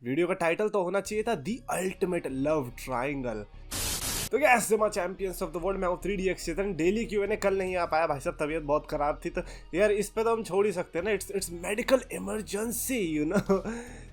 Video का title तो होना चाहिए था दी अल्टीमेट लव ट्राइंगल। तो क्या सिमा चैंपियंस ऑफ द वर्ल्ड में 3DX चेतन डेली क्यों कल नहीं आ पाया भाई साहब, तबीयत बहुत खराब थी। तो यार इस पे तो हम छोड़ ही सकते हैं ना, it's medical emergency you know.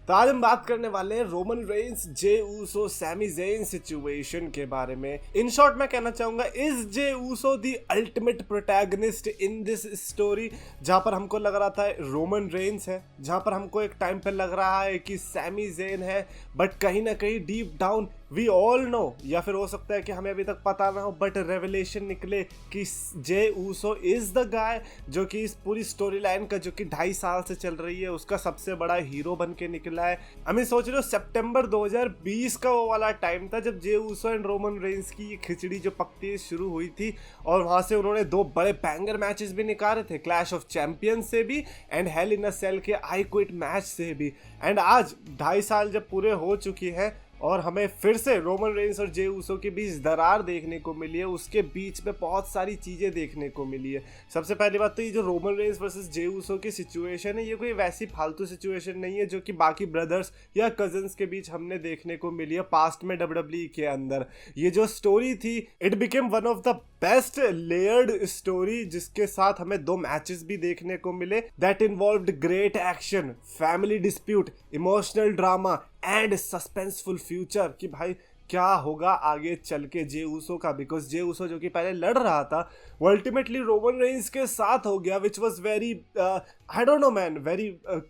तो आज हम बात करने वाले हैं Roman Reigns, Jey Uso, Sami Zayn situation के बारे में। इन शॉर्ट मैं कहना चाहूंगा, is Jey Uso the ultimate protagonist in this story. जहां पर हमको लग रहा था रोमन रेंस है, जहां पर हमको एक टाइम पे लग रहा है कि सैमी ज़ेन है, बट कहीं ना कहीं deep down we all know, या फिर हो सकता है कि हमें अभी तक पता ना हो, बट रेवलेशन निकले कि जे ऊसो इज द गाय जो कि इस पूरी स्टोरी लाइन का, जो कि 2.5 साल से चल रही है, उसका सबसे बड़ा हीरो बन के निकला है। हमें सोच रहे हो सितंबर 2020 का वो वाला टाइम था जब Jey Uso and Roman Reigns की ये खिचड़ी जो पकती शुरू हुई थी, और वहां से उन्होंने 2 बड़े बैंगर मैचेस भी निकाले थे, क्लैश ऑफ चैंपियंस से भी and hell in a cell के आई क्विट मैच से भी। एंड आज 2.5 साल जब पूरे हो चुकी है और हमें फिर से रोमन रेंस और जे ऊसो के बीच दरार देखने को मिली है, उसके बीच में बहुत सारी चीज़ें देखने को मिली है। सबसे पहली बात तो ये जो Roman Reigns versus Jey Uso की सिचुएशन है, ये कोई वैसी फालतू सिचुएशन नहीं है जो कि बाकी ब्रदर्स या कजन्स के बीच हमने देखने को मिली है पास्ट में WWE के अंदर। ये जो स्टोरी थी, it became one of the best layered story, जिसके साथ हमें 2 मैचेस भी देखने को मिले that involved great action, family dispute, emotional drama and suspenseful future कि भाई क्या होगा आगे चल के जे ऊसो का। बिकॉज जे ऊसो जो कि पहले लड़ रहा था वो अल्टीमेटली रोमन रेंस के साथ हो गया, which was very I don't know man, very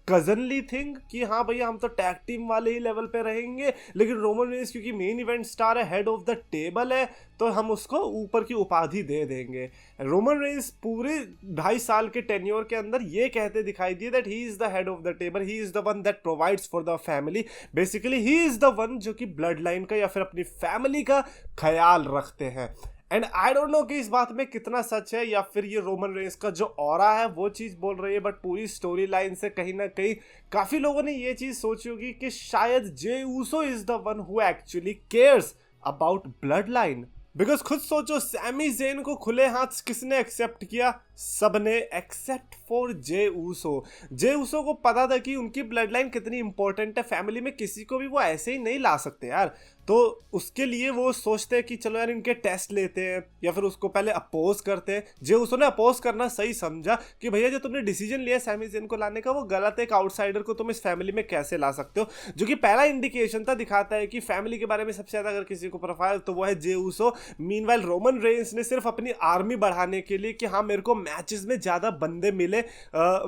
cousinly thing कि हाँ भैया हम तो टैग टीम वाले ही लेवल पे रहेंगे, लेकिन रोमन रेंस क्योंकि मेन इवेंट स्टार है, हेड ऑफ द टेबल है, तो हम उसको ऊपर की उपाधि दे देंगे। रोमन रेंस पूरे 2.5 साल के टेन्योर के अंदर ये कहते दिखाई दिए that he is the head of the table, he is the one that provides for the family. Basically he is the one जो कि ब्लड लाइन का या फिर अपनी फैमिली का ख्याल रखते हैं। एंड आई डोंट नो कि इस बात में कितना सच है या फिर ये रोमन रेंस का जो ऑरा है वो चीज बोल रही है, बट पूरी स्टोरी लाइन से कहीं ना कहीं काफी लोगों ने ये चीज सोची होगी कि शायद Jey Uso is the one who actually cares about blood line. Because खुद सोचो, सैमी ज़ेन को खुले हाथ किसने एक्सेप्ट किया? सबने, except for Jey Uso. Jey Uso को पता था कि उनकी ब्लड लाइन कितनी इंपॉर्टेंट है, फैमिली में किसी को भी वो ऐसे ही नहीं ला सकते यार। तो उसके लिए वो सोचते हैं कि चलो यार इनके टेस्ट लेते हैं, या फिर उसको पहले अपोज करते हैं। जे ऊसो ने अपोज करना सही समझा कि भैया जो तुमने डिसीजन लिया सैमी ज़ेन को लाने का वो गलत है, एक आउटसाइडर को तुम इस फैमिली में कैसे ला सकते हो, जो कि पहला इंडिकेशन था, दिखाता है कि फैमिली के बारे में सबसे ज्यादा अगर किसी को प्रोफाइल तो वो है Jey Uso. Meanwhile Roman Reigns ने सिर्फ अपनी आर्मी बढ़ाने के लिए कि हाँ मेरे को मैचेस में ज्यादा बंदे मिले,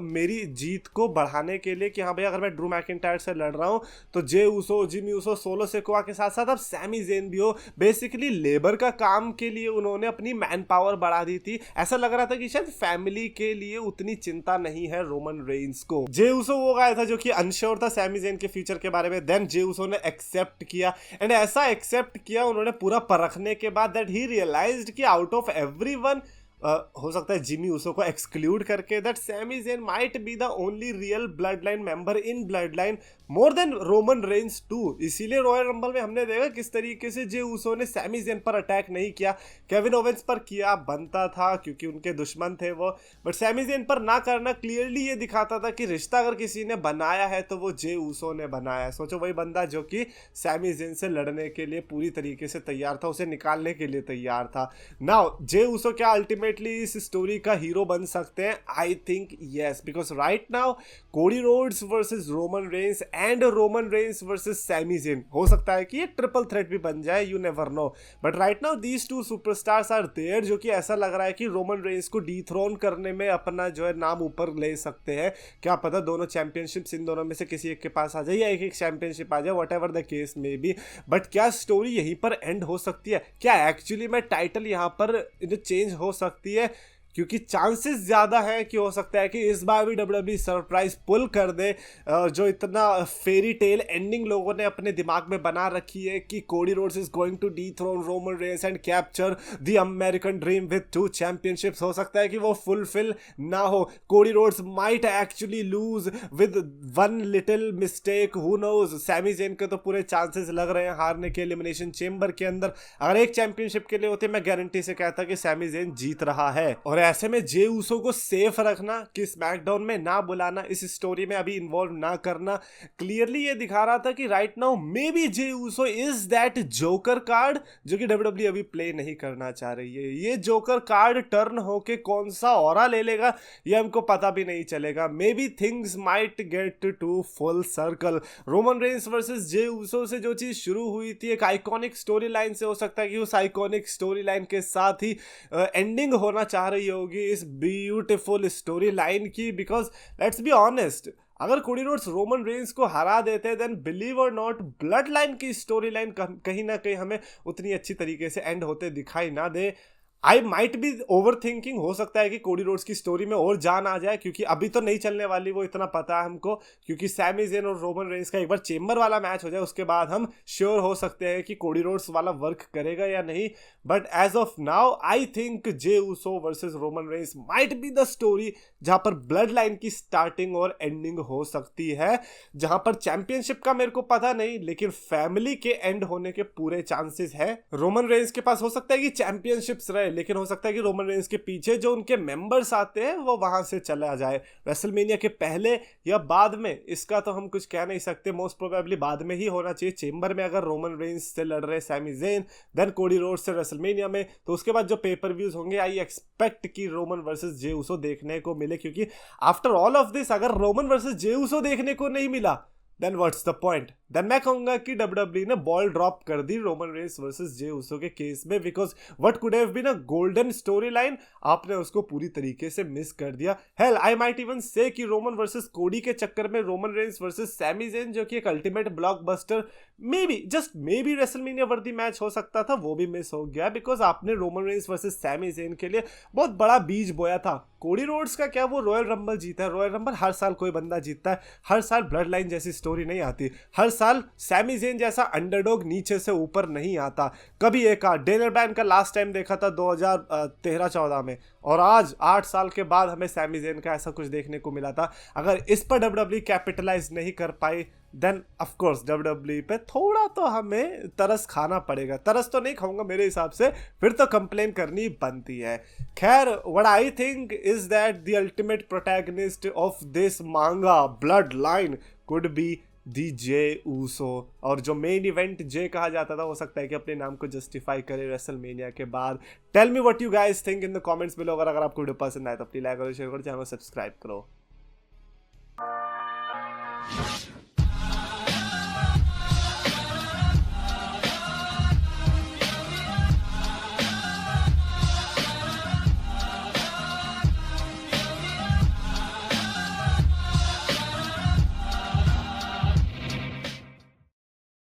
मेरी जीत को बढ़ाने के लिए कि हाँ भैया अगर मैं ड्रू मैकिंटायर से लड़ रहा हूँ तो Jey Uso, Jimmy Uso, Solo Sikoa के साथ साथ अब सैमी ज़ेन भी हो, बेसिकली लेबर का काम के लिए उन्होंने अपनी मैन पावर बढ़ा दी थी। ऐसा लग रहा था कि शायद फैमिली के लिए उतनी चिंता नहीं है रोमन रेंस को। जे ऊसो वो गाया था जो कि अनश्योर था सैमी ज़ेन के फ्यूचर के बारे में, देन जे ऊसो ने एक्सेप्ट किया, एंड ऐसा एक्सेप्ट किया उन्होंने पूरा परखने के बाद दैट ही रियलाइज्ड कि आउट ऑफ एवरीवन, हो सकता है जिमी ऊसो को एक्सक्लूड करके, that Sami Zayn might be the only real bloodline member in bloodline more than Roman Reigns too. इसीलिए रॉयल रंबल में हमने देखा किस तरीके से जे ऊसो ने सैमी ज़ेन पर अटैक नहीं किया, केविन ओवेंस पर किया, बनता था क्योंकि उनके दुश्मन थे वो, बट सैमी ज़ेन पर ना करना क्लियरली ये दिखाता था कि रिश्ता अगर किसी ने बनाया है तो वो जे ऊसो ने बनाया है। सोचो वही बंदा जो कि सैमी ज़ेन से लड़ने के लिए पूरी तरीके से तैयार था, उसे निकालने के लिए तैयार था। नाउ जे ऊसो क्या अल्टीमेटली इस स्टोरी का हीरो बन सकते हैं? I think yes, because right now Cody Rhodes versus Roman Reigns and Roman Reigns versus Sami Zayn, हो सकता है कि ये ट्रिपल थ्रेट भी बन जाए, you never know, but right now these 2 superstars are there, जो कि ऐसा लग रहा है कि रोमन रेंस को डीथ्रोन करने में अपना जो है नाम ऊपर ले सकते हैं। क्या पता दोनों चैंपियनशिप्स इन दोनों में से किसी एक के पास आ जाए या एक एक चैंपियनशिप आ जाए, वट एवर द केस में बी, बट क्या स्टोरी यहीं पर एंड हो सकती है? क्या एक्चुअली में टाइटल यहाँ पर चेंज हो सकती है? क्योंकि चांसेस ज़्यादा है कि हो सकता है कि इस बार भी WWE सरप्राइज पुल कर दे, जो इतना फेरी टेल एंडिंग लोगों ने अपने दिमाग में बना रखी है कि Cody Rhodes is going to dethrone Roman Reigns and capture the American dream with 2 championships. हो सकता है कि वो फुलफिल ना हो, Cody Rhodes might actually lose with 1 little mistake, who knows. Sami Zayn के तो पूरे चांसेस लग रहे हैं हारने के एलिमिनेशन चेंबर के अंदर। अगर एक चैंपियनशिप के लिए होते मैं गारंटी से कहता कि सैमी ज़ेन जीत रहा है, और ऐसे में जे ऊसो को सेफ रखना कि स्मैकडाउन में ना बुलाना, इस स्टोरी में अभी इन्वॉल्व ना करना, क्लियरली ये दिखा रहा था कि right now maybe Jey Uso is that joker card जो कि डब्ल्यूडब्ल्यूई अभी प्ले नहीं करना चाह रही है। ये जोकर कार्ड टर्न होके कौन सा ऑरा ले लेगा ये हमको पता भी नहीं चलेगा। Maybe things might get to full circle. Roman Reigns versus Jey Uso से जो चीज शुरू हुई थी एक आइकॉनिक स्टोरी लाइन से, हो सकता है कि उस आइकॉनिक स्टोरी लाइन के साथ ही एंडिंग होना चाह रही होगी इस ब्यूटीफुल स्टोरी लाइन की। बिकॉज लेट्स बी ऑनेस्ट, अगर कोडी रोड्स रोमन रेंस को हरा देते देन बिलीव और नॉट ब्लड लाइन की स्टोरी लाइन कहीं ना कहीं हमें उतनी अच्छी तरीके से एंड होते दिखाई ना दे। I might be overthinking, हो सकता है कि कोडी रोड्स की स्टोरी में और जान आ जाए, क्योंकि अभी तो नहीं चलने वाली वो, इतना पता है हमको, क्योंकि सैमी ज़ेन और रोमन रेंस का एक बार चेम्बर वाला मैच हो जाए उसके बाद हम श्योर हो सकते हैं कि कोडी रोड्स वाला वर्क करेगा या नहीं। But as of now I think Jey Uso versus Roman Reigns might be the story जहां पर ब्लड लाइन की स्टार्टिंग और एंडिंग हो सकती है, जहां पर चैंपियनशिप का मेरे को पता नहीं, लेकिन फैमिली के एंड होने के पूरे चांसेस है। रोमन रेंस के पास हो सकता है कि चैंपियनशिप्स रहे, लेकिन हो सकता है कि रोमन रेंस के पीछे जो उनके मेंबर्स आते हैं वो वहां से चला जाए रेसलमेनिया के पहले या बाद में, इसका तो हम कुछ कह नहीं सकते। मोस्ट प्रोबेबली बाद में ही होना चाहिए। चेंबर में अगर रोमन रेंस से लड़ रहे Sami Zayn, then Cody Rhodes से रेसलमेनिया में, तो उसके बाद जो पेपर व्यूज होंगे आई एक्सपेक्ट कि रोमन वर्सेस जे ऊसो देखने को मिले, क्योंकि आफ्टर ऑल ऑफ दिस अगर रोमन वर्सेस जे ऊसो देखने को नहीं मिला then what's the point. Then मैं कहूंगा कि डब्ल्यूडब्ल्यूई ने बॉल ड्रॉप कर दी Roman Reigns versus Jey Uso के केस में, because what could have been a golden story line, आपने उसको पूरी तरीके से मिस कर दिया। हेल आई माइट इवन से कि रोमन वर्सेस कोडी के चक्कर में Roman Reigns versus Sami Zayn जो कि एक ultimate blockbuster may be just may be WrestleMania worthy match हो सकता था, वो भी मिस हो गया, बिकॉज आपने Roman Reigns versus Sami Zayn के लिए बहुत बड़ा बीज बोया था। कोडी रोड्स का क्या, वो रॉयल रंबल जीता है, रॉयल रंबल हर साल कोई बंदा जीतता है, हर साल ब्लड लाइन जैसी स्टोरी नहीं आती, हर साल सैमी ज़ेन जैसा अंडरडॉग नीचे से ऊपर नहीं आता। कभी एक डेनियल ब्रायन का लास्ट टाइम देखा था 2013-14 में, और आज 8 साल के बाद हमें सैमी ज़ेन का ऐसा कुछ देखने को मिला था। अगर इस पर डब्ल्यूडब्ल्यूई कैपिटलाइज नहीं कर पाई देन ऑफ कोर्स डब्ल्यूडब्ल्यूई पे थोड़ा तो हमें तरस खाना पड़ेगा। तरस तो नहीं खाऊंगा मेरे हिसाब से, फिर तो कंप्लेन करनी बनती है। खैर what I think is that the ultimate protagonist of this manga blood line could be the Jey Uso, और जो मेन इवेंट जे कहा जाता था हो सकता है कि अपने नाम को जस्टिफाई करे रेसलमेनिया के बाद। Tell me what you guys think in the comments below. अगर आपको वीडियो पसंद आए तो प्लीज लाइक करो, शेयर करो, चैनल को सब्सक्राइब करो।